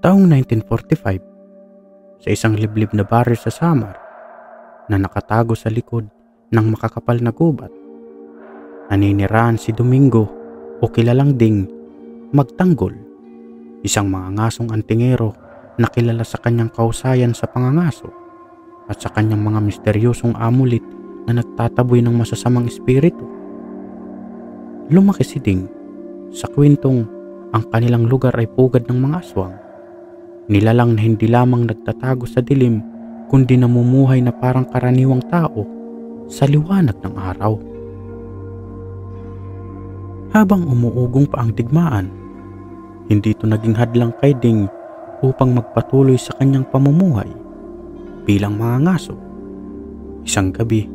Taong 1945, sa isang liblib na baryo sa Samar na nakatago sa likod ng makakapal na gubat, naninirahan si Domingo o kilalang ding Magtanggol, isang mangangasong antingero na kilala sa kanyang kahusayan sa pangangaso at sa kanyang mga misteryosong amulet na nagtataboy ng masasamang espiritu. Lumaki si Ding sa kwentong ang kanilang lugar ay pugad ng mga aswang, nilalang na hindi lamang nagtatago sa dilim kundi namumuhay na parang karaniwang tao sa liwanag ng araw. Habang umuugong pa ang digmaan, hindi ito naging hadlang kay Ding upang magpatuloy sa kanyang pamumuhay bilang mangangaso. Isang gabi,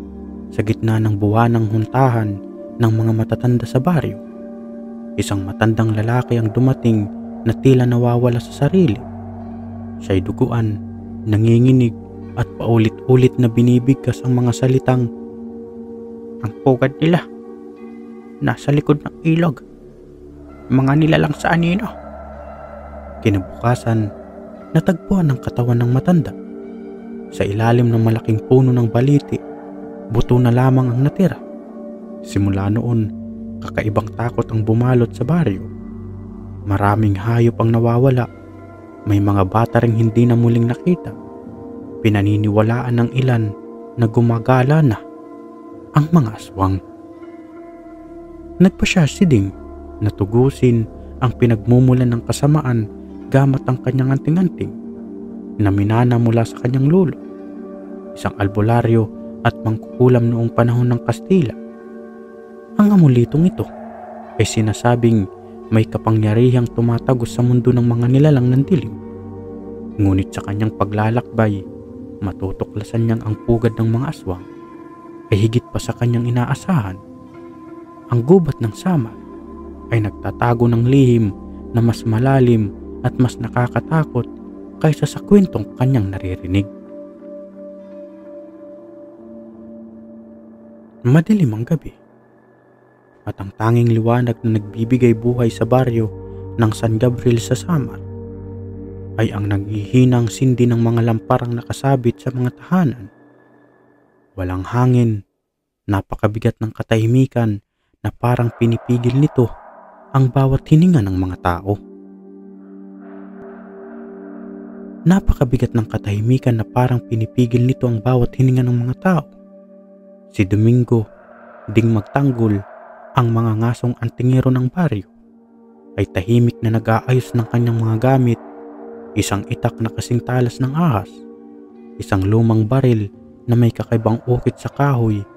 sa gitna ng buwanang huntahan ng mga matatanda sa baryo, isang matandang lalaki ang dumating na tila nawawala sa sarili. Siya'y duguan, nanginginig at paulit-ulit na binibigkas ang mga salitang, "Ang pugad nila nasa likod ng ilog, mga nilalang sa anino." Kinabukasan, natagpuan ang katawan ng matanda. Sa ilalim ng malaking puno ng baliti, buto na lamang ang natira. Simula noon, kakaibang takot ang bumalot sa baryo. Maraming hayop ang nawawala. May mga bata ring hindi na muling nakita. Pinaniniwalaan ng ilan na gumagala na ang mga aswang. Nagpasya si Ding na tugusin ang pinagmumulan ng kasamaan gamit ang kanyang anting-anting na minana mula sa kanyang lolo, isang albularyo at mangkukulam noong panahon ng Kastila. Ang amulitong ito ay sinasabing may kapangyarihang tumatagos sa mundo ng mga nilalang ng dilim. Ngunit sa kanyang paglalakbay, matutuklasan niyang ang pugad ng mga aswang ay higit pa sa kanyang inaasahan. Ang gubat ng Samar ay nagtatago ng lihim na mas malalim at mas nakakatakot kaysa sa kwentong kanyang naririnig. Madilim ang gabi at ang tanging liwanag na nagbibigay buhay sa baryo ng San Gabriel sa Samar ay ang nanghihinang sindi ng mga lamparang nakasabit sa mga tahanan. Walang hangin, napakabigat ng katahimikan na parang pinipigil nito ang bawat hininga ng mga tao. Napakabigat ng katahimikan na parang pinipigil nito ang bawat hininga ng mga tao. Si Domingo, Ding Magtanggol, ang mga ngasong antingero ng baryo, ay tahimik na nag-aayos ng kanyang mga gamit, isang itak na kasing talas ng ahas, isang lumang baril na may kakaibang ukit sa kahoy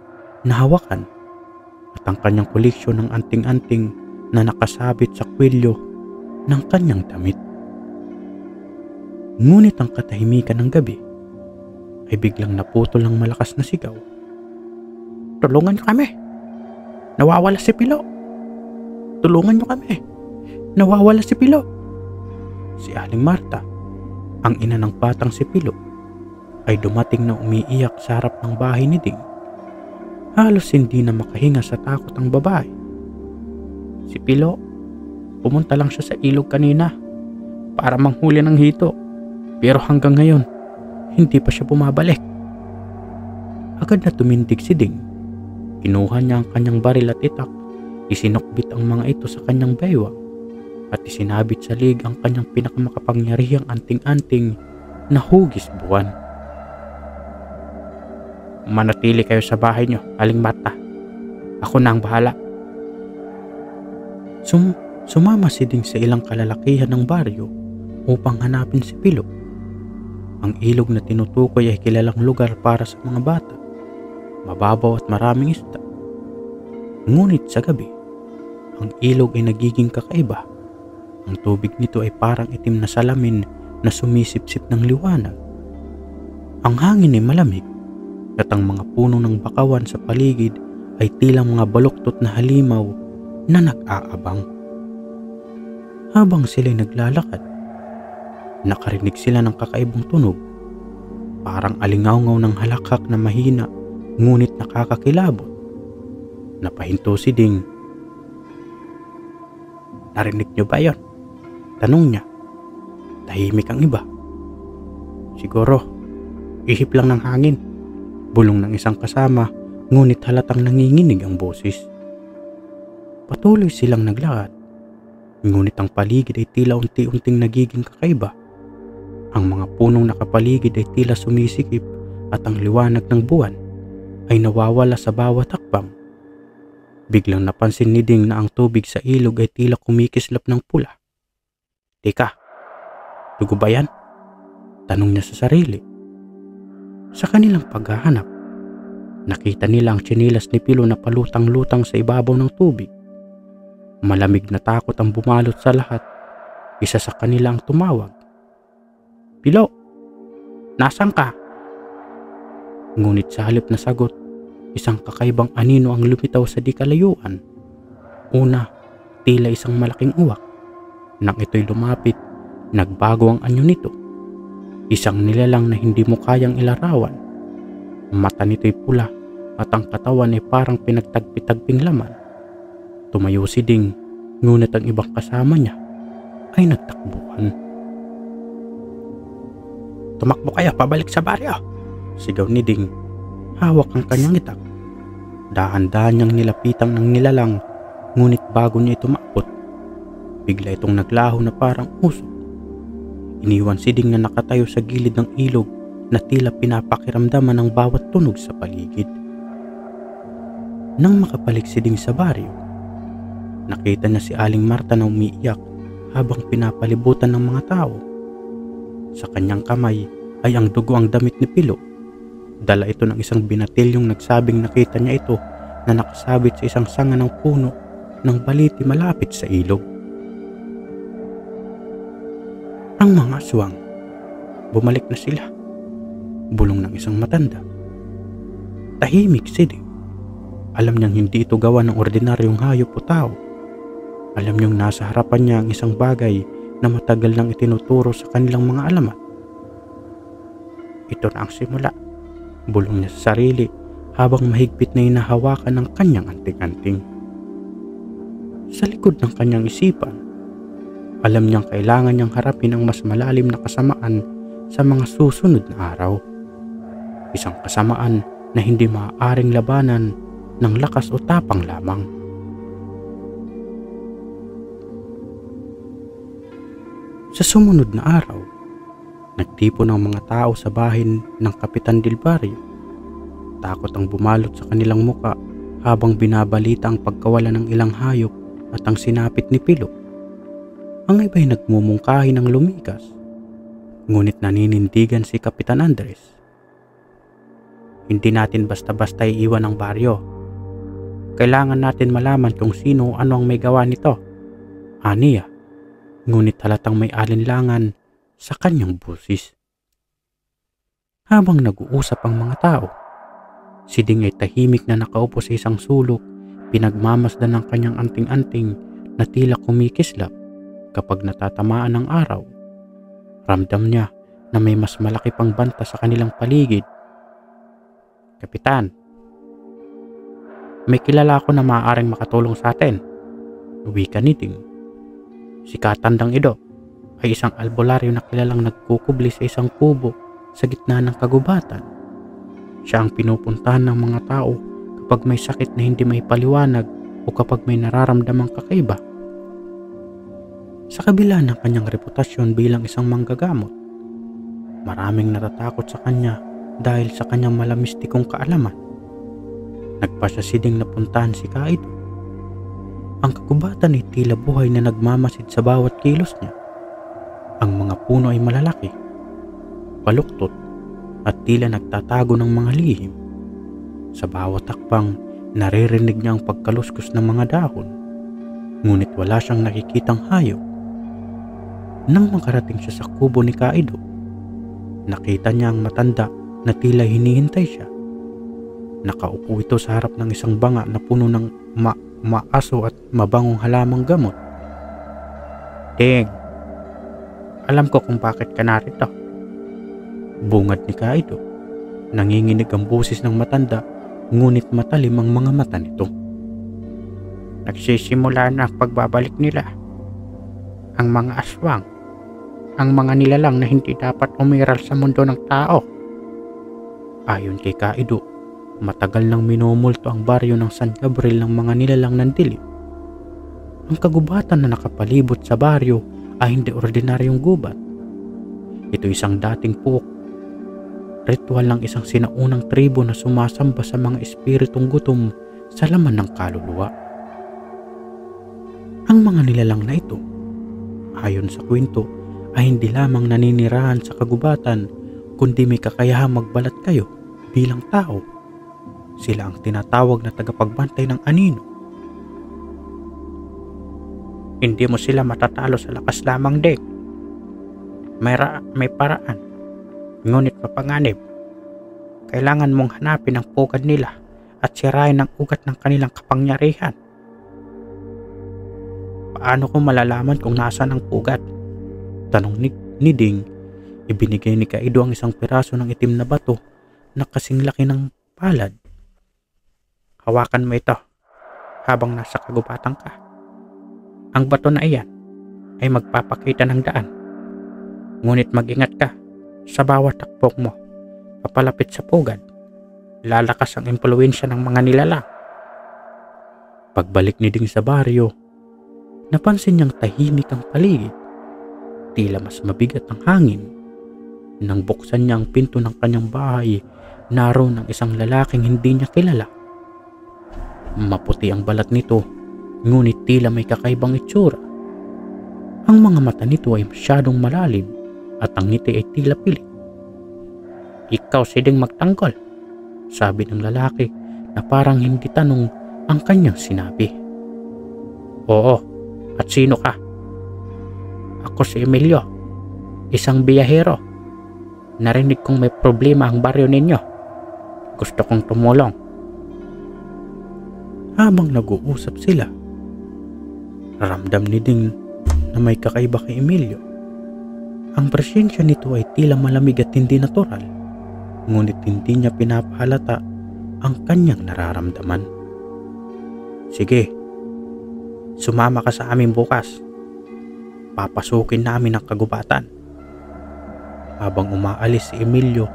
na hawakan, at ang kanyang koleksyon ng anting-anting na nakasabit sa kwelyo ng kanyang damit. Ngunit ang katahimikan ng gabi ay biglang naputol ng malakas na sigaw. "Tulungan niyo kami! Nawawala si Pilo! Tulungan niyo kami! Nawawala si Pilo!" Si Aling Marta, ang ina ng batang si Pilo, ay dumating na umiiyak sa harap ng bahay ni Ding. Halos hindi na makahinga sa takot ang babae. "Si Pilo, pumunta lang siya sa ilog kanina para manghuli ng hito, pero hanggang ngayon, hindi pa siya bumabalik." Agad na tumindig si Ding. Kinuha niya ang kanyang baril at itak, isinukbit ang mga ito sa kanyang baywang, at isinabit sa lig ang kanyang pinakamakapangyarihang anting-anting na hugis buwan. "Manatili kayo sa bahay niyo, Aling Marta. Ako na ang bahala." Sumama si Ding sa ilang kalalakihan ng baryo upang hanapin si Pilo. Ang ilog na tinutukoy ay kilalang lugar para sa mga bata, mababaw at maraming isda. Ngunit sa gabi, ang ilog ay nagiging kakaiba. Ang tubig nito ay parang itim na salamin na sumisipsip ng liwanag. Ang hangin ay malamig at ang mga puno ng bakawan sa paligid ay tila mga baluktot na halimaw na nag-aabang. Habang sila'y naglalakad, nakarinig sila ng kakaibang tunog, parang alingawngaw ng halakhak na mahina ngunit nakakakilabot. Napahinto si Ding. "Narinig niyo ba yon?" tanong niya. Tahimik ang iba. Siguro, ihip lang ng hangin. Bulong ng isang kasama, ngunit halatang nanginginig ang boses. Patuloy silang naglakad, ngunit ang paligid ay tila unti-unting nagiging kakaiba. Ang mga punong nakapaligid ay tila sumisikip at ang liwanag ng buwan ay nawawala sa bawat hakbang. Biglang napansin ni Ding na ang tubig sa ilog ay tila kumikislap ng pula. Teka, dugo ba yan? Tanong niya sa sarili. Sa kanilang paghahanap, nakita nila ang tsinelas ni Pilo na palutang-lutang sa ibabaw ng tubig. Malamig na takot ang bumalot sa lahat. Isa sa kanila ang tumawag. Pilo, nasan ka? Ngunit sa halip na sagot, isang kakaibang anino ang lumitaw sa di kalayuan. Una, tila isang malaking uwak. Nang ito'y lumapit, nagbago ang anyo nito. Isang nilalang na hindi mo kayang ilarawan. Mata nito'y pula at ang katawan ay parang pinagtagpi-tagping laman. Tumayo si Ding, ngunit ang ibang kasama niya ay nagtakbuhan. Tumakbo kayo pabalik sa baryo, sigaw ni Ding. Hawak ang kanyang itak. Dahan-dahan niyang nilapitan ng nilalang, ngunit bago niya ito maabot, bigla itong naglaho na parang usok. Iniwan si Ding na nakatayo sa gilid ng ilog na tila pinapakiramdaman ng bawat tunog sa paligid. Nang makabalik si Ding sa baryo, nakita niya si Aling Marta na umiiyak habang pinapalibutan ng mga tao. Sa kanyang kamay ay ang dugo ang damit ni Pilo. Dala ito ng isang binatilyong nagsabing nakita niya ito na nakasabit sa isang sanga ng puno ng baliti malapit sa ilog. Ang mga aswang, bumalik na sila, bulong ng isang matanda. Tahimik si Ding. Alam niyang hindi ito gawa ng ordinaryong hayop o tao. Alam niyang nasa harapan niya ang isang bagay na matagal nang itinuturo sa kanilang mga alamat. Ito na ang simula, bulong niya sa sarili habang mahigpit na hinahawakan ng kanyang anting-anting. Sa likod ng kanyang isipan, alam niyang kailangan niyang harapin ang mas malalim na kasamaan sa mga susunod na araw. Isang kasamaan na hindi maaaring labanan ng lakas o tapang lamang. Sa sumunod na araw, nagtipon ang mga tao sa bahin ng Kapitan Del Barrio. Takot ang bumalot sa kanilang muka habang binabalita ang pagkawala ng ilang hayop at ang sinapit ni Pilo. Ang iba'y nagmumungkahi ng lumikas, ngunit naninindigan si Kapitan Andres. Hindi natin basta-basta iiwan ang baryo. Kailangan natin malaman kung sino o ano ang may gawa nito, aniya. Ngunit halatang may alinlangan sa kanyang busis. Habang nag-uusap ang mga tao, si Ding ay tahimik na nakaupo sa isang sulok, pinagmamasdan ng kanyang anting-anting na tila kumikislap kapag natatamaan ng araw. Ramdam niya na may mas malaki pang banta sa kanilang paligid. Kapitan, may kilala ako na maaaring makatulong sa atin, wika ni Ding. Si Katandang Ido ay isang albularyo na kilalang nagkukubli sa isang kubo sa gitna ng kagubatan. Siya ang pinupuntahan ng mga tao kapag may sakit na hindi may paliwanag o kapag may nararamdamang kakaiba. Sa kabila ng kanyang reputasyon bilang isang manggagamot, maraming natatakot sa kanya dahil sa kanyang malamistikong kaalaman. Nagpasya si Ding na puntahan si Kaido. Ang kagubatan ay tila buhay na nagmamasid sa bawat kilos niya. Ang mga puno ay malalaki, paluktot at tila nagtatago ng mga lihim. Sa bawat takpang, naririnig niya ang pagkaluskos ng mga dahon, ngunit wala siyang nakikitang hayop. Nang makarating siya sa kubo ni Kaido, nakita niya ang matanda na tila hinihintay siya. Nakaupo ito sa harap ng isang banga na puno ng maaso at mabangong halamang gamot. Ding, alam ko kung bakit ka narito, bungad ni Kaido. Nanginginig ang boses ng matanda, ngunit matalim ang mga mata nito. Nagsisimula na ang pagbabalik nila. Ang mga aswang, ang mga nilalang na hindi dapat umiral sa mundo ng tao. Ayon kay Kaido, matagal nang minumulto ang baryo ng San Gabriel ng mga nilalang ng dilim. Ang kagubatan na nakapalibot sa baryo ay hindi ordinaryong gubat. Ito isang dating puok. Ritual ng isang sinaunang tribo na sumasamba sa mga espiritong gutom sa laman ng kaluluwa. Ang mga nilalang na ito, ayon sa kwento, ay hindi lamang naninirahan sa kagubatan, kundi may kakayahang magbalat kayo bilang tao. Sila ang tinatawag na tagapagbantay ng anino. Hindi mo sila matatalo sa lakas lamang, Dek. May paraan, ngunit mapanganib. Kailangan mong hanapin ang pugad nila at sirain ang ugat ng kanilang kapangyarihan. Paano ko malalaman kung nasaan ang pugad? Tanong ni Ding. Ibinigay ni Kaido ang isang piraso ng itim na bato na kasing laki ng palad. Hawakan mo ito habang nasa kagubatan ka. Ang bato na iyan ay magpapakita ng daan. Ngunit mag-ingat ka sa bawat takbok mo papalapit sa pugad. Lalakas ang impluwensya ng mga nilalang. Pagbalik ni Ding sa baryo, napansin niyang tahimik ang paligid. Tila mas mabigat ang hangin. Nang buksan niya ang pinto ng kanyang bahay, naroon ang isang lalaking hindi niya kilala. Maputi ang balat nito, ngunit tila may kakaibang itsura. Ang mga mata nito ay masyadong malalim at ang ngiti ay tila pilit. Ikaw si Ding magtanggol, sabi ng lalaki na parang hindi tanong ang kanyang sinabi. Oo, at sino ka? Ako si Emilio, isang biyahero. Narinig kong may problema ang baryo ninyo. Gusto kong tumulong. Habang nag-uusap sila, ramdam ni Ding na may kakaiba kay Emilio. Ang presensya nito ay tila malamig at hindi natural, ngunit hindi niya pinapahalata ang kanyang nararamdaman. Sige, sumama ka sa amin bukas. Papasukin namin ang kagubatan. Habang umaalis si Emilio,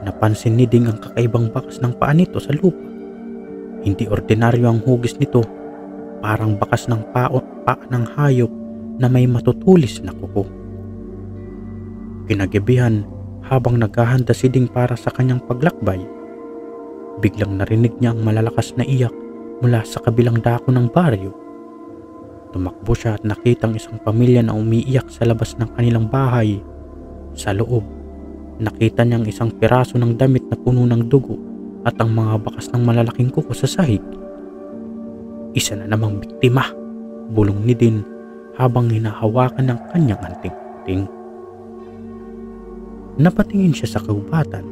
napansin ni Ding ang kakaibang bakas ng paa nito sa lupa. Hindi ordinaryo ang hugis nito, parang bakas ng paa ng hayop na may matutulis na kuko. Kinagabihan, habang naghahanda si Ding para sa kanyang paglakbay, biglang narinig niya ang malalakas na iyak mula sa kabilang dako ng baryo. Tumakbo siya at nakitang isang pamilya na umiiyak sa labas ng kanilang bahay. Sa loob, nakita niyang isang piraso ng damit na puno ng dugo at ang mga bakas ng malalaking kuko sa sahig. Isa na namang biktima, bulong ni Din habang hinahawakan ng kanyang anting-anting. Napatingin siya sa kagubatan.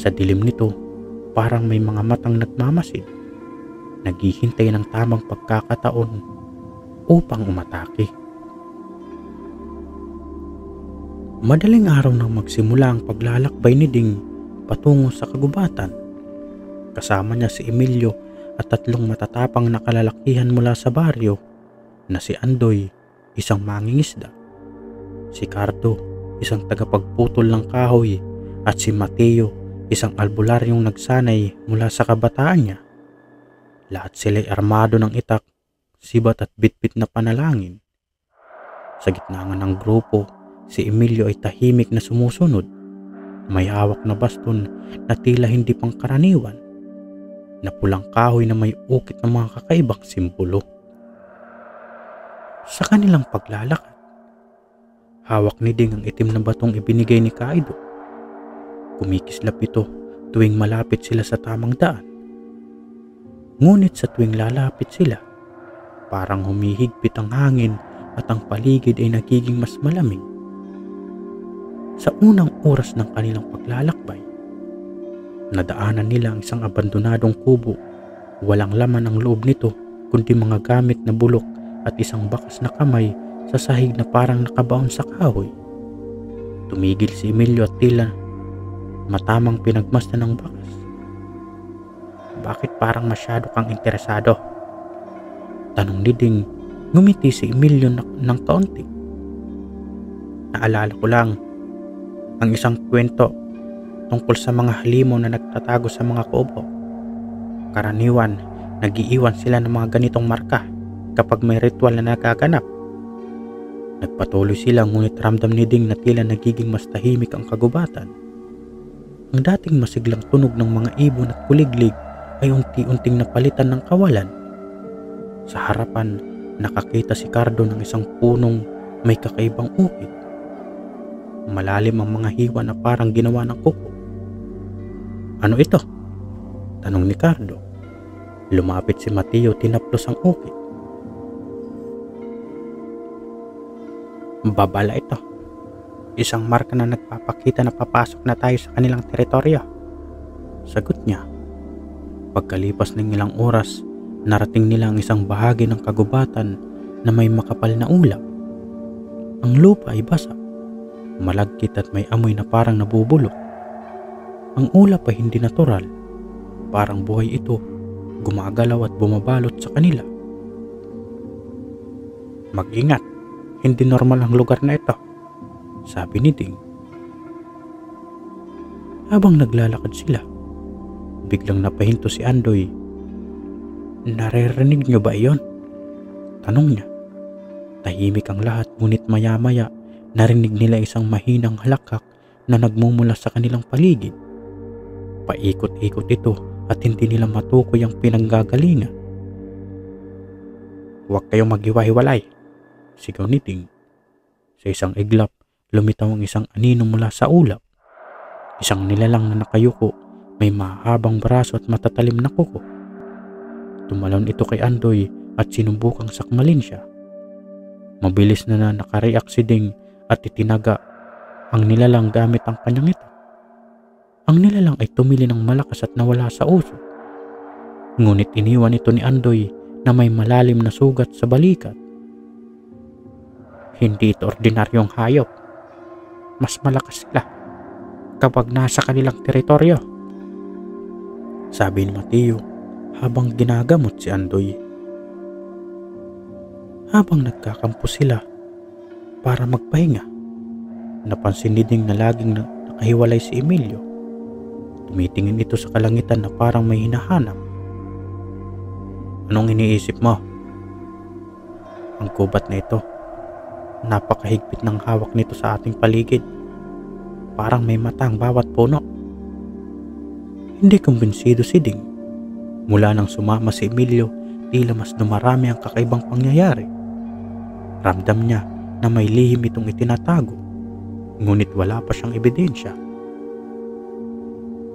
Sa dilim nito, parang may mga matang nagmamasid, naghihintay ng tamang pagkakataon upang umatake. Madaling araw nang magsimula ang paglalakbay ni Ding patungo sa kagubatan. Kasama niya si Emilio at tatlong matatapang na kalalakihan mula sa baryo na si Andoy, isang mangingisda, si Cardo, isang tagapagputol ng kahoy, at si Mateo, isang albularyong nagsanay mula sa kabataan niya. Lahat sila'y armado ng itak, sibat at bitbit na panalangin. Sa gitna ng grupo, si Emilio ay tahimik na sumusunod. May hawak na baston na tila hindi pangkaraniwan, na pulang kahoy na may ukit ng mga kakaibang simbolo. Sa kanilang paglalakad, hawak ni Ding ang itim na batong ibinigay ni Kaido. Kumikislap ito tuwing malapit sila sa tamang daan. Ngunit sa tuwing lalapit sila, parang humihigpit ang hangin at ang paligid ay nagiging mas malamig. Sa unang oras ng kanilang paglalakbay, nadaanan nila ang isang abandonadong kubo. Walang laman ang loob nito kundi mga gamit na bulok at isang bakas na kamay sa sahig na parang nakabaon sa kahoy. Tumigil si Emilio at tila matamang pinagmasdan ng bakas. Bakit parang masyado kang interesado? Tanong ni Ding. Ngumiti si Emilio ng kaunti. Naalala ko lang ang isang kwento tungkol sa mga halimaw na nagtatago sa mga kubo. Karaniwan, nag-iiwan sila ng mga ganitong marka kapag may ritual na nagaganap. Nagpatuloy sila ngunit ramdam ni Ding na tila nagiging mas tahimik ang kagubatan. Ang dating masiglang tunog ng mga ibon at kuliglig ay unti-unting napalitan ng kawalan. Sa harapan, nakakita si Cardo ng isang punong may kakaibang ukit. Malalim ang mga hiwa na parang ginawa ng kuko. "Ano ito?" tanong ni Cardo. Lumapit si Mateo, tinaplos ang ukit. "Babala ito. Isang marka na nagpapakita na papasok na tayo sa kanilang teritoryo," sagot niya. Pagkalipas ng ilang oras, narating nila ang isang bahagi ng kagubatan na may makapal na ulap. Ang lupa ay basa, malagkit at may amoy na parang nabubulok. Ang ulap ay hindi natural, parang buhay ito, gumagalaw at bumabalot sa kanila. "Mag-ingat, hindi normal ang lugar na ito," sabi ni Ding. Habang naglalakad sila, biglang napahinto si Andoy. "Naririnig niyo ba iyon?" tanong niya. Tahimik ang lahat, ngunit maya-maya narinig nila isang mahinang halakak na nagmumula sa kanilang paligid. Paikot-ikot ito at hindi nila matukoy ang pinanggagalingan. "Huwag kayong maghiwa-hiwalay," sigaw ni Ding. Sa isang iglap, lumitaw ang isang anino mula sa ulap. Isang nilalang na nakayuko, may mahabang braso at matatalim na kuko. Tumalon ito kay Andoy at sinubukang sakmalin siya. Mabilis na nakareact si Ding at itinaga ang nilalang gamit ang kanyang ito. Ang nilalang ay tumili ng malakas at nawala sa usok. Ngunit iniwan ito ni Andoy na may malalim na sugat sa balikat. "Hindi ito ordinaryong hayop. Mas malakas sila kapag nasa kanilang teritoryo," sabi ni Mateo habang ginagamot si Andoy. Habang nagkakampo sila para magpahinga, napansin ni Ding na laging nakahiwalay si Emilio. Tumitingin ito sa kalangitan na parang may hinahanap. "Anong iniisip mo?" "Ang kubat na ito. Napakahigpit ng hawak nito sa ating paligid. Parang may mata ang bawat puno." Hindi kumbinsido si Ding. Mula nang sumama si Emilio, tila mas dumarami ang kakaibang pangyayari. Ramdam niya na may lihim itong itinatago, ngunit wala pa siyang ebidensya.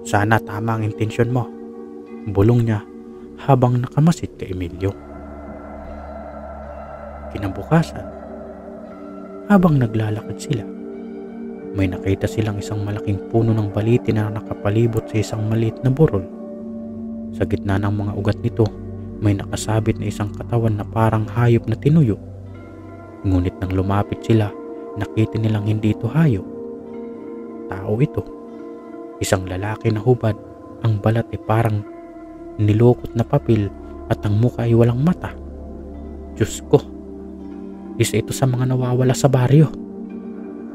"Sana tama ang intensyon mo," bulong niya habang nakamasid kay Emilio. Kinabukasan, habang naglalakad sila, may nakita silang isang malaking puno ng baliti na nakapalibot sa isang maliit na burol. Sa gitna ng mga ugat nito, may nakasabit na isang katawan na parang hayop na tinuyo. Ngunit nang lumapit sila, nakita nilang hindi ito hayop. Tao ito. Isang lalaki na hubad, ang balat ay parang nilukot na papel at ang mukha ay walang mata. "Diyos ko, isa ito sa mga nawawala sa baryo,"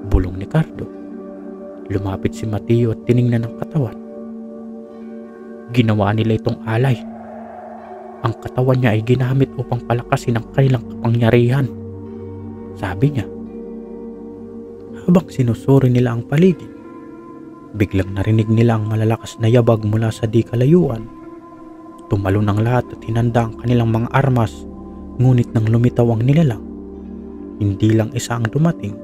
bulong ni Cardo. Lumapit si Mateo at tiningnan ang katawan. Ginawa nila itong alay. Ang katawan niya ay ginamit upang palakasin ang kanilang kapangyarihan, sabi niya. Habang sinusuri nila ang paligid, biglang narinig nila ang malalakas na yabag mula sa di kalayuan. Tumalon ang lahat at hinanda ang kanilang mga armas, ngunit nang lumitaw ang nilalang, hindi lang isa ang dumating.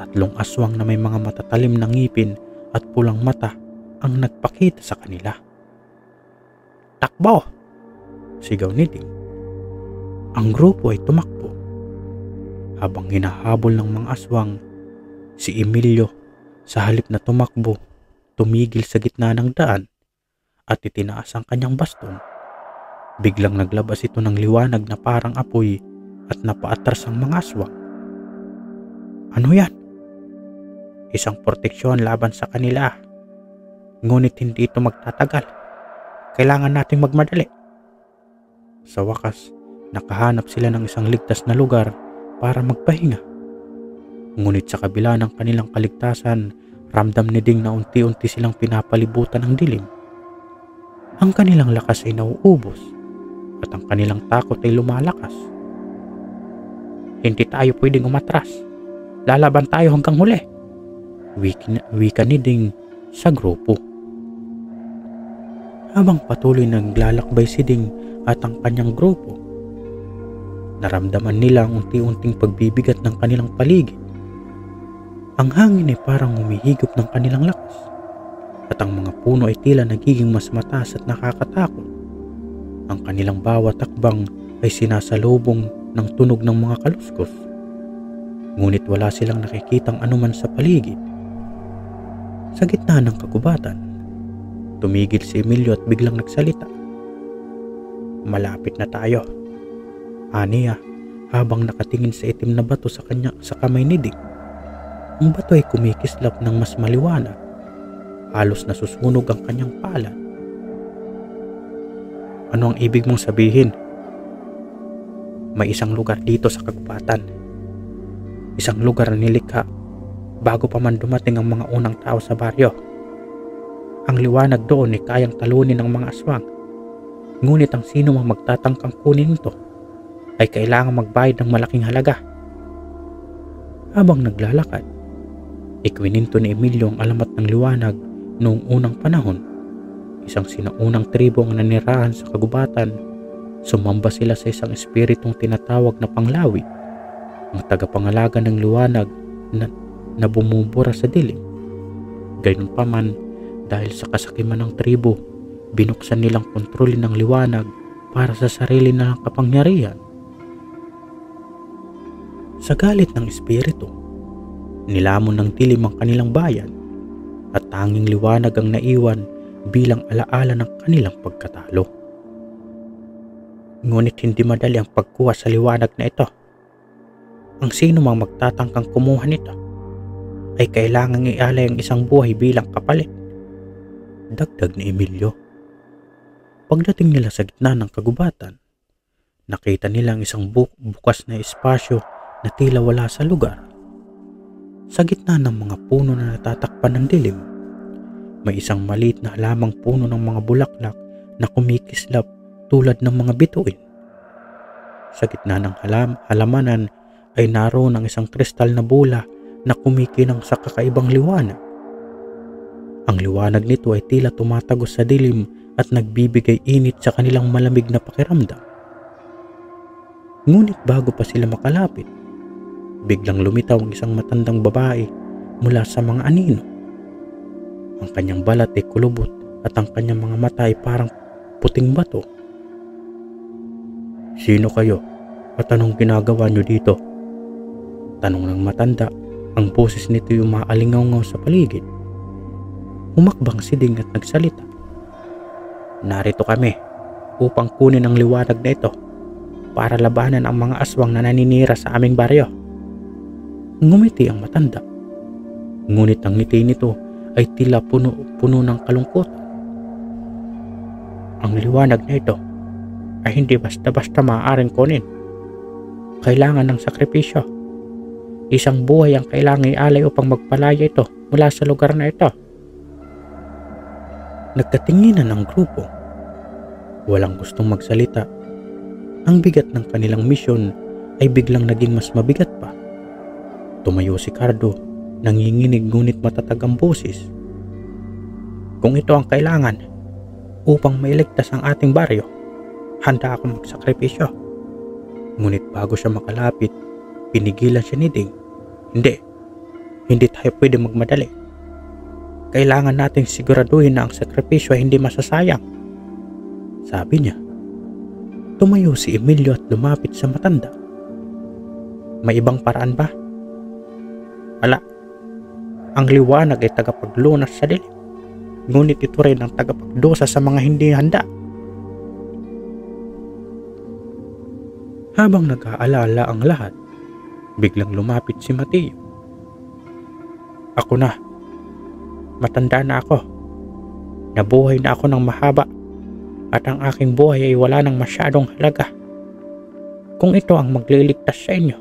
3 aswang na may mga matatalim na ngipin at pulang mata ang nagpakita sa kanila. "Takbo!" sigaw ni Ding. Ang grupo ay tumakbo. Habang hinahabol ng mga aswang, si Emilio sa halip na tumakbo, tumigil sa gitna ng daan at itinaas ang kanyang baston. Biglang naglabas ito ng liwanag na parang apoy at napaatras ang mga aswang. "Ano yan?" "Isang proteksyon laban sa kanila. Ngunit hindi ito magtatagal. Kailangan nating magmadali." Sa wakas, nakahanap sila ng isang ligtas na lugar para magpahinga. Ngunit sa kabila ng kanilang kaligtasan, ramdam ni Ding na unti-unti silang pinapalibutan ng dilim. Ang kanilang lakas ay nauubos at ang kanilang takot ay lumalakas. Hindi tayo pwedeng umatras. Lalaban tayo hanggang huli. Wika ni Ding sa grupo. Habang patuloy naglalakbay si Ding at ang kanyang grupo, naramdaman nila ang unti-unting pagbibigat ng kanilang paligid. Ang hangin ay parang humihigop ng kanilang lakas at ang mga puno ay tila nagiging mas mataas at nakakatakot. Ang kanilang bawat takbang ay sinasalubong ng tunog ng mga kaluskos. Ngunit wala silang nakikitang anuman sa paligid. Sa gitna ng kagubatan, tumigil si Emilio at biglang nagsalita. Malapit na tayo, aniya, habang nakatingin sa itim na bato sa kamay ni Ding. Ang bato ay kumikislap ng mas maliwanag. Halos nasusunog ang kanyang palad. Ano ang ibig mong sabihin? May isang lugar dito sa kagubatan. Isang lugar na nilikha bago pa man dumating ang mga unang tao sa baryo. Ang liwanag doon ay kayang talunin ng mga aswang. Ngunit ang sino mang magtatangkang kunin ito ay kailangang magbayad ng malaking halaga. Habang naglalakad, ikwininto ni Emilio ang alamat ng liwanag noong unang panahon. Isang sinaunang tribo ang nanirahan sa kagubatan. Sumamba sila sa isang espiritong tinatawag na Panglawi, ang tagapangalaga ng liwanag na bumubura sa dilim. Gayunpaman, dahil sa kasakiman ng tribo, binuksan nilang kontrolin ng liwanag para sa sarili nilang kapangyarihan. Sa galit ng espiritu, nilamon ng dilim ang kanilang bayan at tanging liwanag ang naiwan bilang alaala ng kanilang pagkatalo. Ngunit hindi madali ang pagkuha sa liwanag na ito. Ang sino mang magtatangkang kumuha nito ay kailangang ialay ang isang buhay bilang kapalit. Dagdag ni Emilio. Pagdating nila sa gitna ng kagubatan, nakita nila ang isang bukas na espasyo na tila wala sa lugar. Sa gitna ng mga puno na natatakpan ng dilim, may isang maliit na halamang puno ng mga bulaklak na kumikislap tulad ng mga bituin. Sa gitna ng halamanan ay naroon ang isang kristal na bola na kumikinang sa kakaibang liwanag. Ang liwanag nito ay tila tumatagos sa dilim at nagbibigay init sa kanilang malamig na pakiramdam. Ngunit bago pa sila makalapit, biglang lumitaw ang isang matandang babae mula sa mga anino. Ang kanyang balat ay kulubot at ang kanyang mga mata ay parang puting bato. Sino kayo at anong ginagawa nyo dito? Tanong ng matanda. Ang boses nito ay umaalingaw-ngaw sa paligid. Humakbang si Ding at nagsalita. Narito kami upang kunin ang liwanag na ito para labanan ang mga aswang na naninira sa aming baryo. Ngumiti ang matanda. Ngunit ang ngiti nito ay tila puno ng kalungkutan. Ang liwanag na ito ay hindi basta-basta maaaring kunin. Kailangan ng sakripisyo. Isang buhay ang kailangang ialay upang magpalaya ito mula sa lugar na ito. Nagkatinginan ang grupo. Walang gustong magsalita. Ang bigat ng kanilang misyon ay biglang naging mas mabigat pa. Tumayo si Cardo, nanginginig ngunit matatag ang boses. Kung ito ang kailangan upang mailigtas ang ating baryo, handa akong magsakripisyo. Ngunit bago siya makalapit, pinigilan siya ni Ding. Hindi tayo pwede magmadali. Kailangan nating siguraduhin na ang sakripisyo ay hindi masasayang, sabi niya. Tumayo si Emilio at lumapit sa matanda. May ibang paraan ba? Ala, ang liwanag ay tagapaglunas sa dilim. Ngunit ito rin ang tagapagdusa sa mga hindi handa. Habang nag-aalala ang lahat, biglang lumapit si Mateo. Ako na. Matanda na ako. Nabuhay na ako ng mahaba at ang aking buhay ay wala nang masyadong halaga. Kung ito ang magliligtas sa inyo,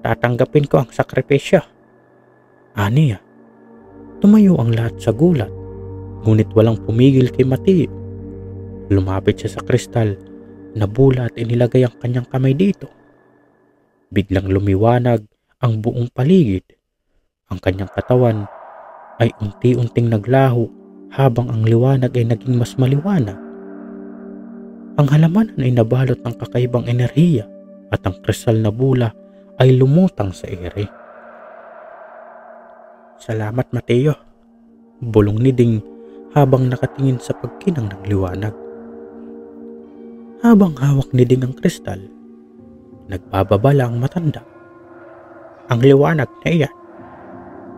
tatanggapin ko ang sakripisyo. Aniya. Tumayo ang lahat sa gulat, ngunit walang pumigil kay Mateo. Lumapit siya sa kristal, nabula at inilagay ang kanyang kamay dito. Biglang lumiwanag ang buong paligid. Ang kanyang katawan ay unti-unting naglaho habang ang liwanag ay naging mas maliwanag. Ang halamanan ay nabalot ng kakaibang enerhiya at ang kristal na bula ay lumutang sa ere. Salamat, Mateo, bulong ni Ding habang nakatingin sa pagkinang ng liwanag. Habang hawak ni Ding ang kristal, nagbababala ang matanda. Ang liwanag na iyan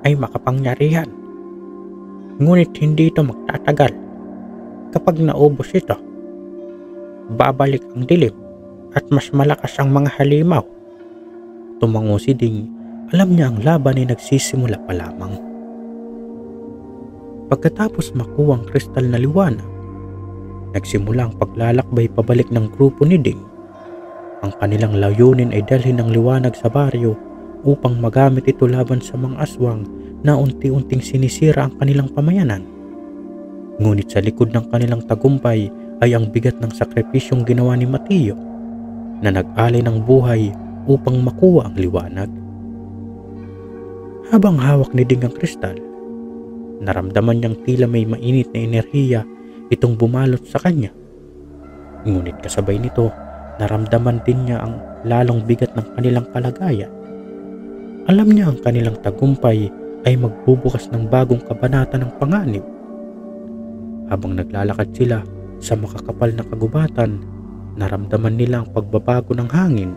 ay makapangyarihan, ngunit hindi ito magtatagal. Kapag naubos ito, babalik ang dilim at mas malakas ang mga halimaw. Tumango si Ding. Alam niya ang laban ay nagsisimula pa lamang. Pagkatapos makuha ang kristal na liwanag, nagsimula ang paglalakbay pabalik ng grupo ni Ding. Ang kanilang layunin ay dalhin ang liwanag sa baryo upang magamit ito laban sa mga aswang na unti-unting sinisira ang kanilang pamayanan. Ngunit sa likod ng kanilang tagumpay ay ang bigat ng sakripisyong ginawa ni Mateo na nag-alay ng buhay upang makuha ang liwanag. Habang hawak ni Ding ang kristal, naramdaman niyang tila may mainit na enerhiya itong bumalot sa kanya. Ngunit kasabay nito, naramdaman din niya ang lalong bigat ng kanilang kalagayan. Alam niya ang kanilang tagumpay ay magbubukas ng bagong kabanata ng panganib. Habang naglalakad sila sa makakapal na kagubatan, naramdaman nila ang pagbabago ng hangin.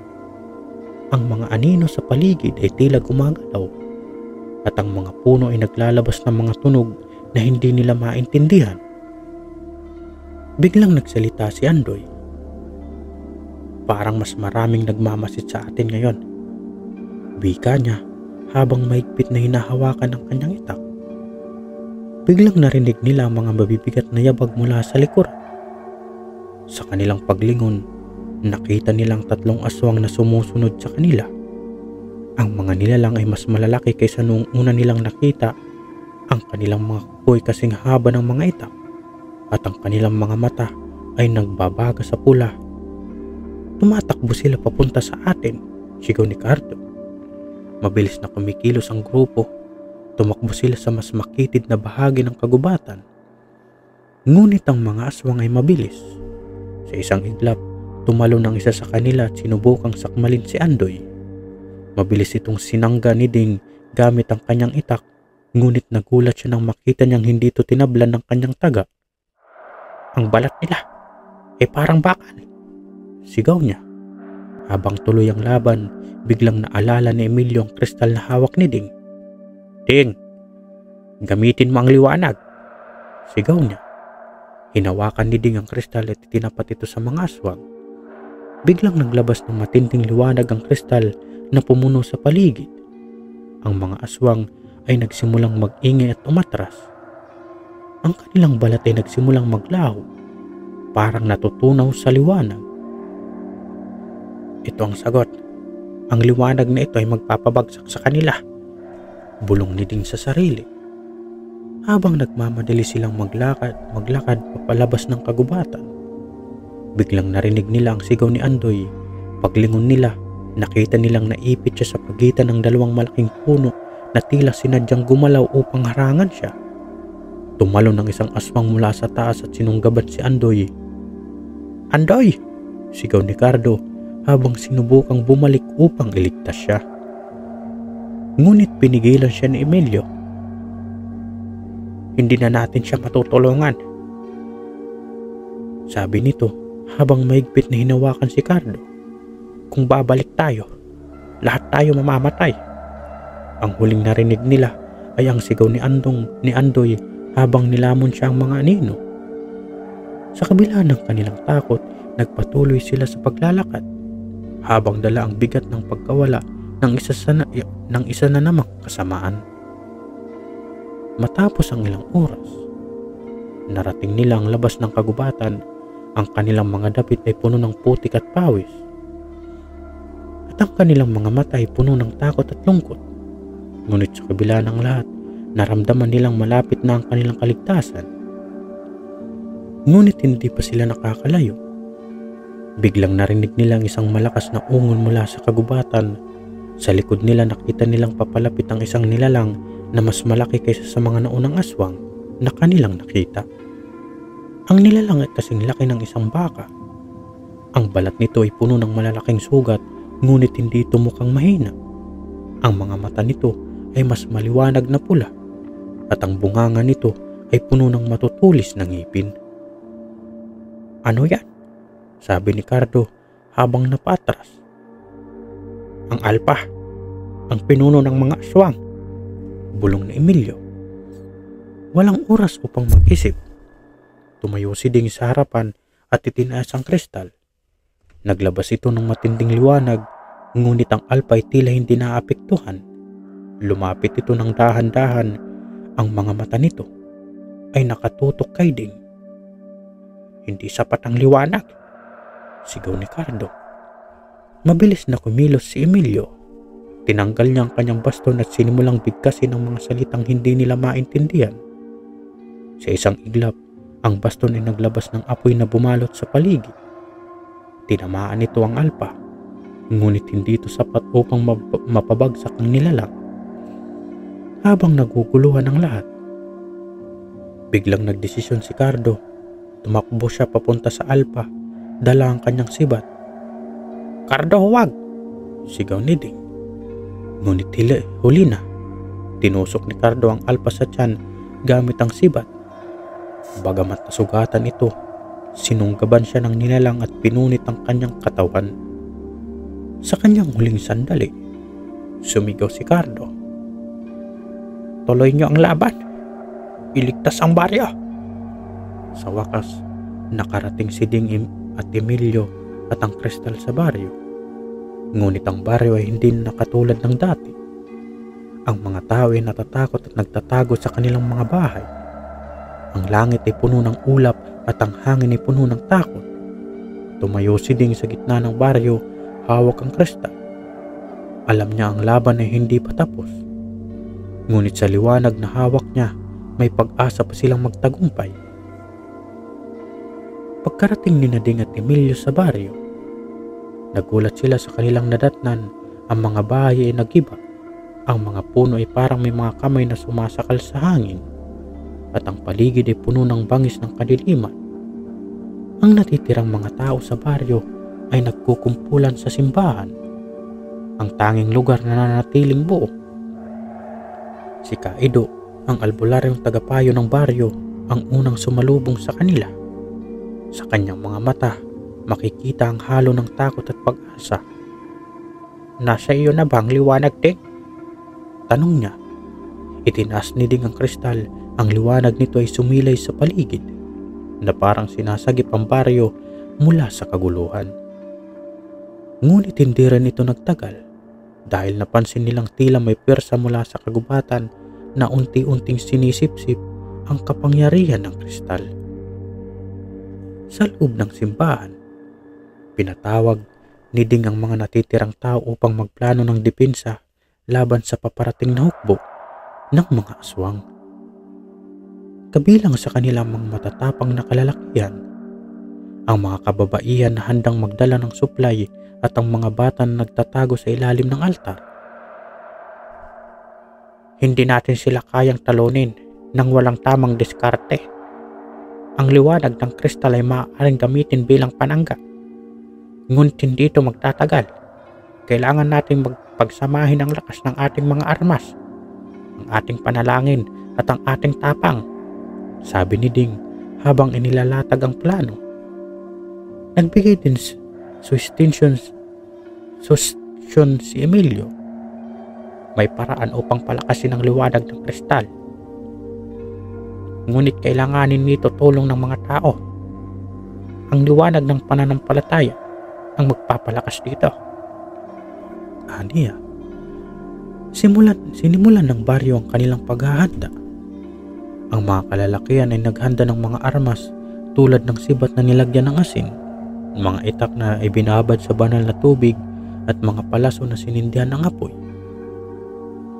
Ang mga anino sa paligid ay tila gumagalaw at ang mga puno ay naglalabas ng mga tunog na hindi nila maintindihan. Biglang nagsalita si Andoy. Parang mas maraming nagmamasid sa atin ngayon, wika niya habang mahigpit na hinahawakan ang kanyang itak. Biglang narinig nila ang mga mabibigat na yabag mula sa likuran. Sa kanilang paglingon, nakita nilang tatlong aswang na sumusunod sa kanila. Ang mga nilalang ay mas malalaki kaysa noong una nilang nakita. Ang kanilang mga kuko ay kasing haba ng mga itak at ang kanilang mga mata ay nagbabaga sa pula. Tumatakbo sila papunta sa atin, sigaw ni Cardo. Mabilis na kumikilos ang grupo. Tumakbo sila sa mas makitid na bahagi ng kagubatan. Ngunit ang mga aswang ay mabilis. Sa isang iglap, tumalon ang isa sa kanila at sinubukang sakmalin si Andoy. Mabilis itong sinangga ni Ding gamit ang kanyang itak, ngunit nagulat siya nang makita niyang hindi ito tinablan ng kanyang taga. Ang balat nila ay parang bakal, sigaw niya. Habang tuloy ang laban, biglang naalala ni Emilio ang kristal na hawak ni Ding. Ding, gamitin mo ang liwanag, sigaw niya. Hinawakan ni Ding ang kristal at itinapat ito sa mga aswang. Biglang naglabas ng matinding liwanag ang kristal na pumuno sa paligid. Ang mga aswang ay nagsimulang mag-ingay at umatras. Ang kanilang balat ay nagsimulang maglaho, parang natutunaw sa liwanag. Ito ang sagot. Ang liwanag na ito ay magpapabagsak sa kanila, bulong ni Ding sa sarili. Habang nagmamadali silang maglakad papalabas ng kagubatan, biglang narinig nila ang sigaw ni Andoy. Paglingon nila, nakita nilang naipit siya sa pagitan ng dalawang malaking puno na tila sinadyang gumalaw upang harangan siya. Tumalon ng isang aswang mula sa taas at sinunggaban si Andoy. Andoy! Sigaw ni Cardo habang sinubukang bumalik upang iligtas siya. Ngunit pinigilan siya ni Emilio. Hindi na natin siya matutulungan, sabi nito habang mahigpit na hinawakan si Cardo. Kung babalik tayo, lahat tayo mamamatay. Ang huling narinig nila ay ang sigaw ni Andoy habang nilamon siya ang mga anino. Sa kabila ng kanilang takot, nagpatuloy sila sa paglalakad habang dala ang bigat ng pagkawala ng isa na namang kasamaan. Matapos ang ilang oras, narating nila ang labas ng kagubatan. Ang kanilang mga dapit ay puno ng putik at pawis. At Ang kanilang mga mata ay puno ng takot at lungkot. Ngunit sa kabila ng lahat, naramdaman nilang malapit na ang kanilang kaligtasan. Ngunit hindi pa sila nakakalayo. Biglang narinig nilang isang malakas na ungol mula sa kagubatan. Sa likod nila nakita nilang papalapit ang isang nilalang na mas malaki kaysa sa mga naunang aswang na kanilang nakita. Ang nilalang ay kasing laki ng isang baka. Ang balat nito ay puno ng malalaking sugat, ngunit hindi ito mukhang mahina. Ang mga mata nito ay mas maliwanag na pula at ang bunganga nito ay puno ng matutulis na ngipin. "Ano yan?" sabi ni Cardo habang napatras. "Ang alpa, ang pinuno ng mga aswang," bulong ni Emilio. Walang oras upang mag-isip. Tumayo si Ding sa harapan at itinaas ang kristal. Naglabas ito ng matinding liwanag, ngunit ang alpa ay tila hindi naapektuhan. Lumapit ito ng dahan-dahan. Ang mga mata nito ay nakatutok kay Ding. "Hindi sapat ang liwanag," sigaw ni Cardo. Mabilis na kumilos si Emilio. Tinanggal niya ang kanyang baston at sinimulang bigkasin ang mga salitang hindi nila maintindihan. Sa isang iglap, ang baston ay naglabas ng apoy na bumalot sa paligid. Tinamaan ito ang alpa, ngunit hindi ito sapat upang mapabagsak ang nilalang. Habang naguguluhan ang lahat, biglang nagdesisyon si Cardo. Tumakbo siya papunta sa alpa, dala ang kanyang sibat. "Cardo, huwag!" sigaw ni Ding. Ngunit huli na. Tinusok ni Cardo ang alpa sa tiyan gamit ang sibat. Bagamat nasugatan ito, sinunggaban siya ng nilalang at pinunit ang kanyang katawan. Sa kanyang huling sandali, sumigaw si Cardo. "Tuloy niyo ang laban! Iligtas ang baryo!" Sa wakas, nakarating si Ding at Emilio at ang kristal sa baryo. Ngunit ang baryo ay hindi nakatulad ng dati. Ang mga tao ay natatakot at nagtatago sa kanilang mga bahay. Ang langit ay puno ng ulap at ang hangin ay puno ng takot. Tumayo si Ding sa gitna ng baryo, hawak ang kristal. Alam niya ang laban ay hindi pa tapos. Ngunit sa liwanag na hawak niya, may pag-asa pa silang magtagumpay. Pagkarating ni Ding at Emilio sa baryo, nagulat sila sa kanilang nadatnan. Ang mga bahay ay nagiba. Ang mga puno ay parang may mga kamay na sumasakal sa hangin. At ang paligid ay puno ng bangis ng kadiliman. Ang natitirang mga tao sa baryo ay nagkukumpulan sa simbahan, ang tanging lugar na nanatiling buo. Si Kaido, ang albularyong tagapayo ng baryo, ang unang sumalubong sa kanila. Sa kanyang mga mata, makikita ang halo ng takot at pag-asa. "Nasa iyo na ba ang liwanag, Ding?" tanong niya. Itinaas ni Ding ang kristal. Ang liwanag nito ay sumilay sa paligid na parang sinasagip ang baryo mula sa kaguluhan. Ngunit hindi rin ito nagtagal dahil napansin nilang tila may pwersa mula sa kagubatan na unti-unting sinisipsip ang kapangyarihan ng kristal. Sa loob ng simbahan, pinatawag ni Ding ang mga natitirang tao upang magplano ng depensa laban sa paparating na hukbo ng mga aswang. Kabilang sa kanilang mga matatapang na kalalakihan, ang mga kababaihan na handang magdala ng supply at ang mga bata na nagtatago sa ilalim ng altar. "Hindi natin sila kayang talunin nang walang tamang diskarte. Ang liwanag ng kristal ay maaaring gamitin bilang panangga. Ngunit hindi ito magtatagal. Kailangan natin magpagsamahin ang lakas ng ating mga armas, ang ating panalangin at ang ating tapang," sabi ni Ding habang inilalatag ang plano. Nagbigay din suggestion si Emilio. "May paraan upang palakasin ang liwanag ng kristal. Ngunit kailanganin nito tulong ng mga tao. Ang liwanag ng pananampalataya ang magpapalakas dito." Aniya, sinimulan ng baryo ang kanilang paghahanda. Ang mga kalalakihan ay naghanda ng mga armas tulad ng sibat na nilagyan ng asin, mga itak na ibinabad sa banal na tubig at mga palaso na sinindihan ng apoy.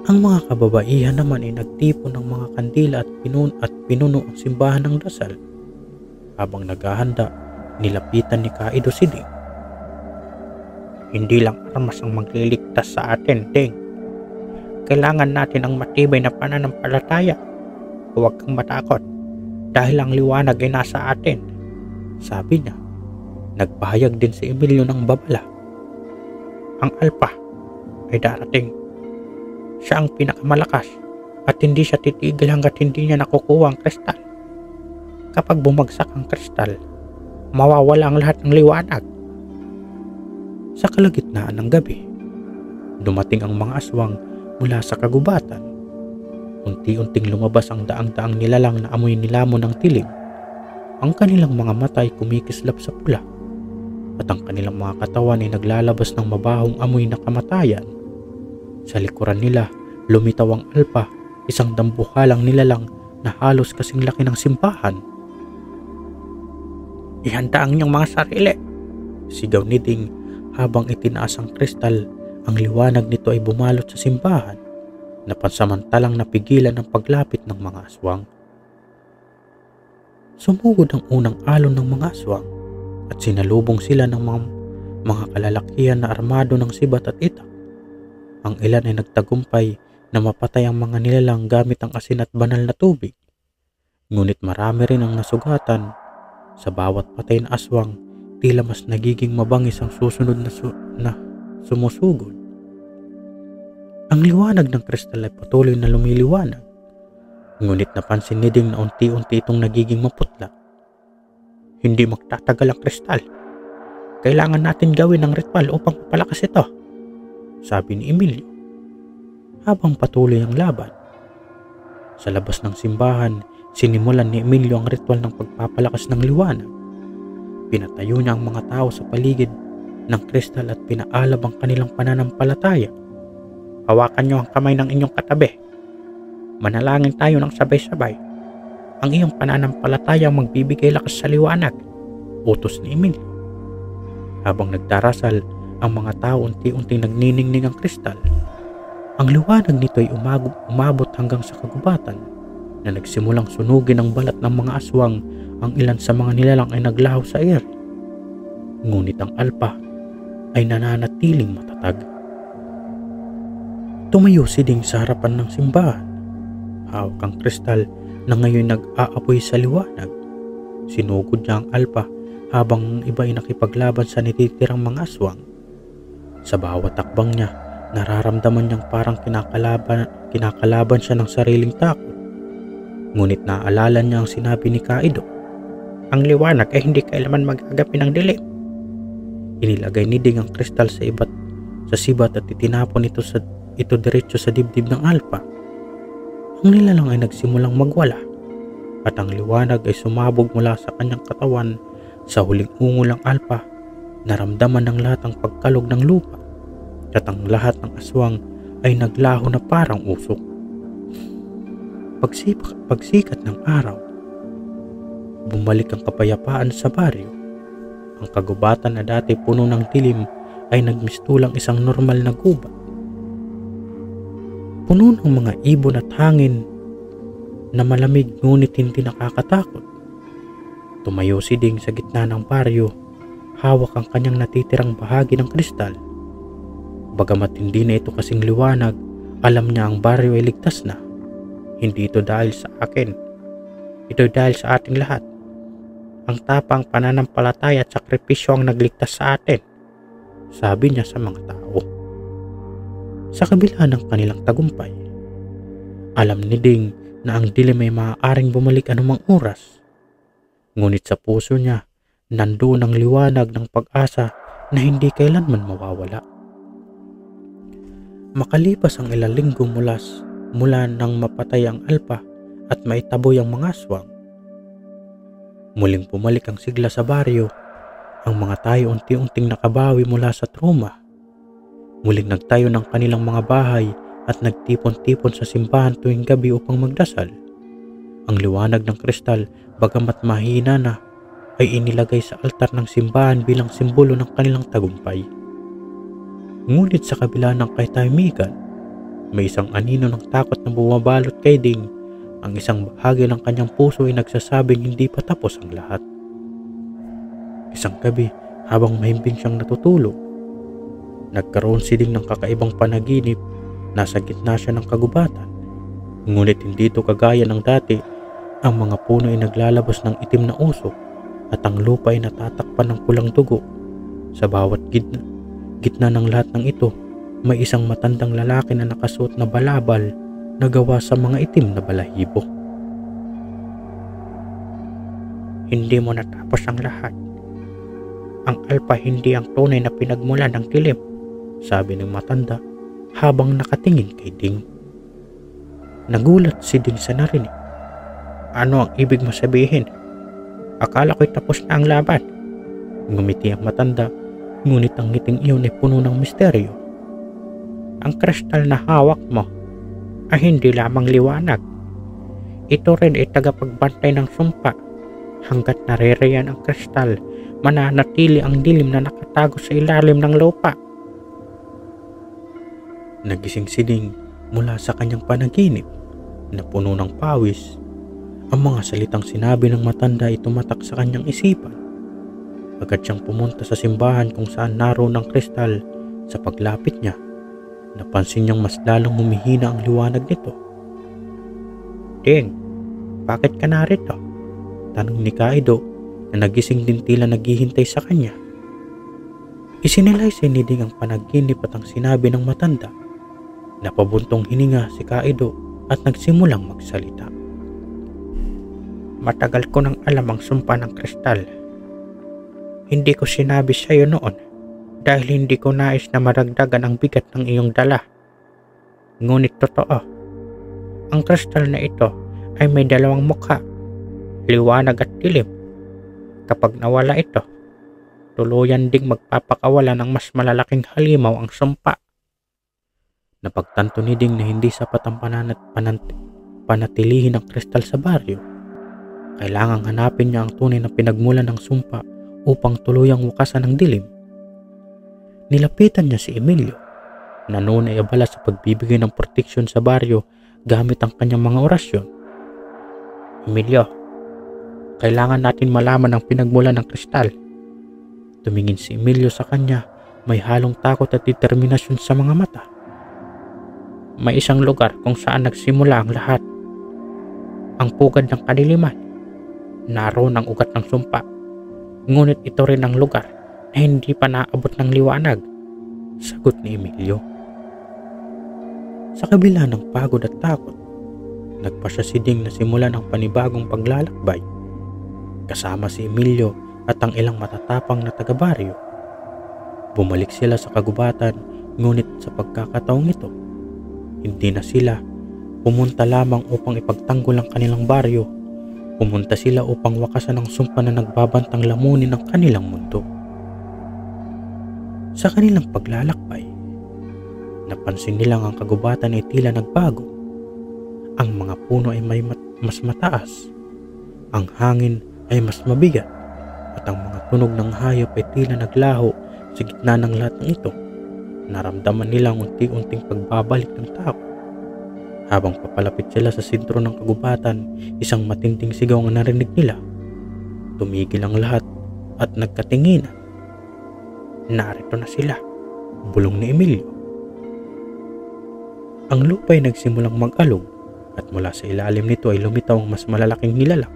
Ang mga kababaihan naman ay nagtipon ng mga kandila at pinuno ang simbahan ng dasal. Habang naghahanda, nilapitan ni Kaido si Ding. Hindi lang armas ang magliligtas sa atin, Ding. Kailangan natin ang matibay na pananampalataya. Huwag kang matakot dahil ang liwanag ay nasa atin, sabi niya. Nagpahayag din si Emilio ng babala. Ang Alpha ay darating. Siya ang pinakamalakas at hindi siya titigil hanggat hindi niya nakukuha ang kristal. Kapag bumagsak ang kristal, mawawala ang lahat ng liwanag. Sa kalagitnaan ng gabi, dumating ang mga aswang mula sa kagubatan. Unti-unting lumabas ang daang-daang nilalang na amoy nilamon ng tilim. Ang kanilang mga mata ay kumikislap sa pula at ang kanilang mga katawan ay naglalabas ng mabahong amoy na kamatayan. Sa likuran nila, lumitaw ang Alpha, isang dambuhalang nilalang na halos kasing laki ng simbahan. Ihanda ang inyong mga sarili, sigaw ni Ding habang itinaas ang kristal. Ang liwanag nito ay bumalot sa simbahan na pansamantalang napigilan ang paglapit ng mga aswang. Sumugod ang unang alon ng mga aswang at sinalubong sila ng mga kalalakihan na armado ng sibat at itak. Ang ilan ay nagtagumpay na mapatay ang mga nilalang gamit ang asin at banal na tubig. Ngunit marami rin ang nasugatan. Sa bawat patay na aswang, tila mas nagiging mabangis ang susunod na sumusugod. Ang liwanag ng kristal ay patuloy na lumiliwanag. Ngunit napansin ni Ding na unti-unti itong nagiging maputla. Hindi magtatagal ang kristal. Kailangan natin gawin ang ritual upang mapalakas ito, sabi ni Emilio. Habang patuloy ang laban, sa labas ng simbahan, sinimulan ni Emilio ang ritual ng pagpapalakas ng liwanag. Pinatayo niya ang mga tao sa paligid ng kristal at pinaalab ang kanilang pananampalataya. Hawakan niyo ang kamay ng inyong katabi. Manalangin tayo ng sabay-sabay. Ang iyong pananampalataya ang magbibigay lakas sa liwanag, utos ni Emilio. Habang nagdarasal, ang mga tao unti-unting nagniningning ang kristal. Ang liwanag nito ay umabot hanggang sa kagubatan na nagsimulang sunugin ang balat ng mga aswang. Ang ilan sa mga nilalang ay naglaho sa air. Ngunit ang Alpha ay nananatiling matatag. Tumayo si Ding sa harapan ng simbahan. Hawak ang kristal na ngayon nag-aapoy sa liwanag. Sinugod niya ang Alpha habang ang iba ay nakipaglaban sa natitirang mga aswang. Sa bawat takbang niya, nararamdaman niyang parang kinakalaban siya ng sariling takot. Ngunit naaalala niya ang sinabi ni Kaido. Ang liwanag ay hindi kailanman magagapi ng dilim. Inilagay ni Ding ang kristal sa sibat at itinapon ito diretso sa dibdib ng Alpha. Ang nilalang ay nagsimulang magwala at ang liwanag ay sumabog mula sa kanyang katawan. Sa huling ungol ng Alpha, naramdaman ng lahat ang pagkalog ng lupa at ang lahat ng aswang ay naglaho na parang usok. Pagsikat ng araw, bumalik ang kapayapaan sa baryo. Ang kagubatan na dati puno ng dilim ay nagmistulang isang normal na gubat. Puno ng mga ibon at hangin na malamig ngunit hindi nakakatakot. Tumayo si Ding sa gitna ng baryo, hawak ang kanyang natitirang bahagi ng kristal. Bagamat hindi na ito kasing liwanag, alam niya ang baryo ay ligtas na. Hindi ito dahil sa akin. Ito dahil sa ating lahat. Ang tapang pananampalataya at sakripisyo ang nagligtas sa atin, sabi niya sa mga tao. Sa kabila ng kanilang tagumpay, alam ni Ding na ang dilim ay maaaring bumalik anumang oras. Ngunit sa puso niya, nandoon ang liwanag ng pag-asa na hindi kailanman mawawala. Makalipas ang ilang linggo mula nang mapatay ang Alpha at maitaboy ang mga aswang, muling pumalik ang sigla sa baryo. Ang mga tayo unti-unting nakabawi mula sa trauma. Muling nagtayo ng kanilang mga bahay at nagtipon-tipon sa simbahan tuwing gabi upang magdasal. Ang liwanag ng kristal, bagamat mahina na, ay inilagay sa altar ng simbahan bilang simbolo ng kanilang tagumpay. Ngunit sa kabila ng katahimikan, may isang anino ng takot na bumabalot kay Ding. Ang isang bahagi ng kanyang puso ay nagsasabing hindi pa tapos ang lahat. Isang gabi, habang mahimbing siyang natutulog, nagkaroon si Ding ng kakaibang panaginip. Nasa gitna siya ng kagubatan. Ngunit hindi ito kagaya ng dati. Ang mga puno ay naglalabas ng itim na usok at ang lupa ay natatakpan ng pulang dugo. Sa bawat gitna ng lahat ng ito, may isang matandang lalaki na nakasuot na balabal na gawa sa mga itim na balahibo. Hindi mo natapos ang lahat. Ang alpa hindi ang tunay na pinagmulan ng dilim, sabi ng matanda habang nakatingin kay Ding. Nagulat si Ding sa narinig. Ano ang ibig mo sabihin? Akala ko'y tapos na ang laban. Ngumiti ang matanda, ngunit ang ngiting iyon ay puno ng misteryo. Ang kristal na hawak mo ay hindi lamang liwanag. Ito rin ay tagapagbantay ng sumpa. Hanggat naririyan ang kristal, mananatili ang dilim na nakatago sa ilalim ng lupa. Nagising si Ding mula sa kanyang panaginip na puno ng pawis. Ang mga salitang sinabi ng matanda ay tumatak sa kanyang isipan. Agad siyang pumunta sa simbahan kung saan naroon ang kristal. Sa paglapit niya, napansin niyang mas lalong humihina ang liwanag nito. Ding, bakit ka narito? Tanong ni Kaido na nagising din tila naghihintay sa kanya. Isinilaysay ni Ding ang panaginip at ang sinabi ng matanda. Napabuntong hininga si Kaido at nagsimulang magsalita. Matagal ko nang alam ang sumpa ng kristal. Hindi ko sinabi sa iyo noon dahil hindi ko nais na maragdagan ang bigat ng iyong dala. Ngunit totoo, ang kristal na ito ay may dalawang mukha, liwanag at dilim. Kapag nawala ito, tuluyan ding magpapakawala ng mas malalaking halimaw ang sumpa. Napagtanto ni Ding na hindi sapat ang panatilihin ng kristal sa baryo. Kailangang hanapin niya ang tunay na pinagmulan ng sumpa upang tuluyang wakasan ang dilim. Nilapitan niya si Emilio na noon ay abala sa pagbibigay ng proteksyon sa baryo gamit ang kanyang mga orasyon. Emilio, kailangan natin malaman ang pinagmulan ng kristal. Tumingin si Emilio sa kanya, may halong takot at determinasyon sa mga mata. May isang lugar kung saan nagsimula ang lahat. Ang pugad ng kadiliman. Naroon ang ugat ng sumpa. Ngunit ito rin ang lugar na hindi pa naabot ng liwanag, sagot ni Emilio. Sa kabila ng pagod at takot, nagpasya si Ding na simulan ang panibagong paglalakbay. Kasama si Emilio at ang ilang matatapang na taga-baryo. Bumalik sila sa kagubatan, ngunit sa pagkakataong ito, hindi na sila pumunta lamang upang ipagtanggol ang kanilang baryo. Pumunta sila upang wakasan ang sumpa na nagbabantang lamunin ng kanilang mundo. Sa kanilang paglalakbay, napansin nilang ang kagubatan ay tila nagbago. Ang mga puno ay mas mataas, ang hangin ay mas mabigat, at ang mga tunog ng hayop ay tila naglaho sa gitna ng lahat ng ito. Naramdaman nila ang unti-unting pagbabalik ng tao. Habang papalapit sila sa sentro ng kagubatan, isang matinding sigaw ang narinig nila. Tumigil ang lahat at nagkatinginan. Narito na sila, bulong ni Emilio. Ang lupa ay nagsimulang mag-alog at mula sa ilalim nito ay lumitaw ang mas malalaking nilalang.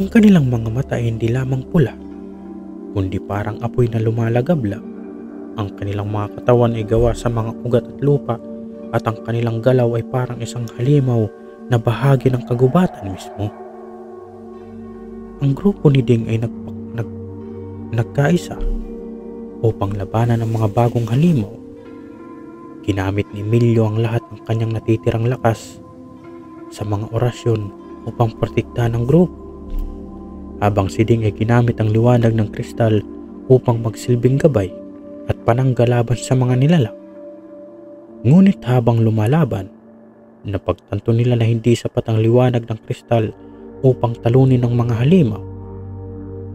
Ang kanilang mga mata ay hindi lamang pula, kundi parang apoy na lumalagabla. Ang kanilang mga katawan ay gawa sa mga ugat at lupa, at ang kanilang galaw ay parang isang halimaw na bahagi ng kagubatan mismo. Ang grupo ni Ding ay nagkaisa upang labanan ang mga bagong halimaw. Ginamit ni Emilio ang lahat ng kanyang natitirang lakas sa mga orasyon upang protektahan ang grupo, habang si Ding ay ginamit ang liwanag ng kristal upang magsilbing gabay at pananggalaban sa mga nilalang. Ngunit habang lumalaban, napagtanto nila na hindi sapat ang liwanag ng kristal upang talunin ang mga halimaw.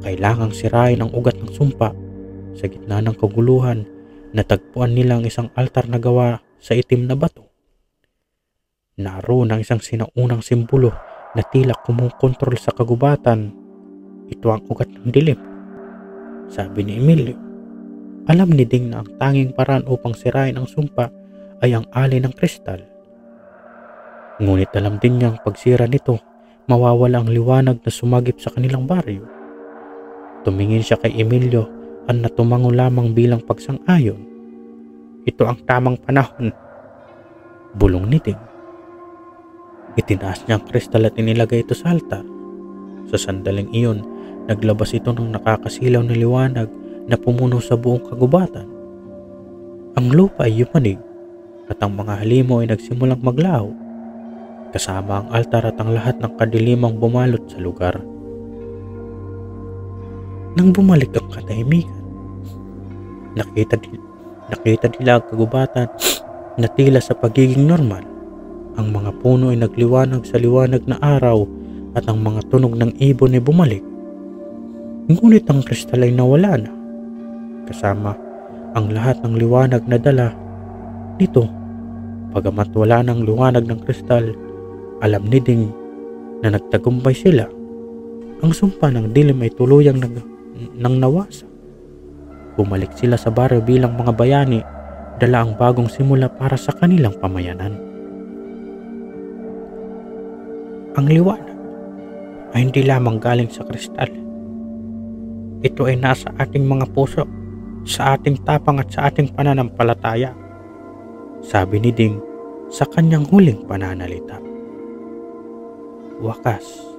Kailangang sirain ang ugat ng sumpa. Sa gitna ng kaguluhan, Natagpuan nila ang isang altar na gawa sa itim na bato. Naroon ang isang sinaunang simbolo na tila kumukontrol sa kagubatan. Ito ang ugat ng dilim, sabi ni Emilio. Alam ni Ding na ang tanging paraan upang sirain ang sumpa ay ang alay ng kristal. Ngunit alam din niyang pagsira nito, mawawala ang liwanag na sumagip sa kanilang baryo. Tumingin siya kay Emilio at natumango lamang bilang pagsang-ayon. Ito ang tamang panahon, bulong ni Ding. Itinaas niya ang kristal at inilagay ito sa altar. Sa sandaling iyon, naglabas ito ng nakakasilaw na liwanag na pumuno sa buong kagubatan. Ang lupa ay yumanig at ang mga halimo ay nagsimulang maglaho, kasama ang altar at ang lahat ng kadilimang bumalot sa lugar. Nang bumalik ang katahimikan, nakita nila ang kagubatan na tila sa pagiging normal. Ang mga puno ay nagliwanag sa liwanag na araw at ang mga tunog ng ibon ay bumalik. Ngunit ang kristal ay nawala na, kasama ang lahat ng liwanag na dala nito. Bagamat wala ng liwanag ng kristal, alam ni Ding na nagtagumpay sila. Ang sumpa ng dilim ay tuluyang nang nawasa. Bumalik sila sa baryo bilang mga bayani, dala ang bagong simula para sa kanilang pamayanan. Ang liwanag ay hindi lamang galing sa kristal. Ito ay nasa ating mga puso, sa ating tapang at sa ating pananampalataya, sabi ni Ding sa kanyang huling pananalita. Wakas.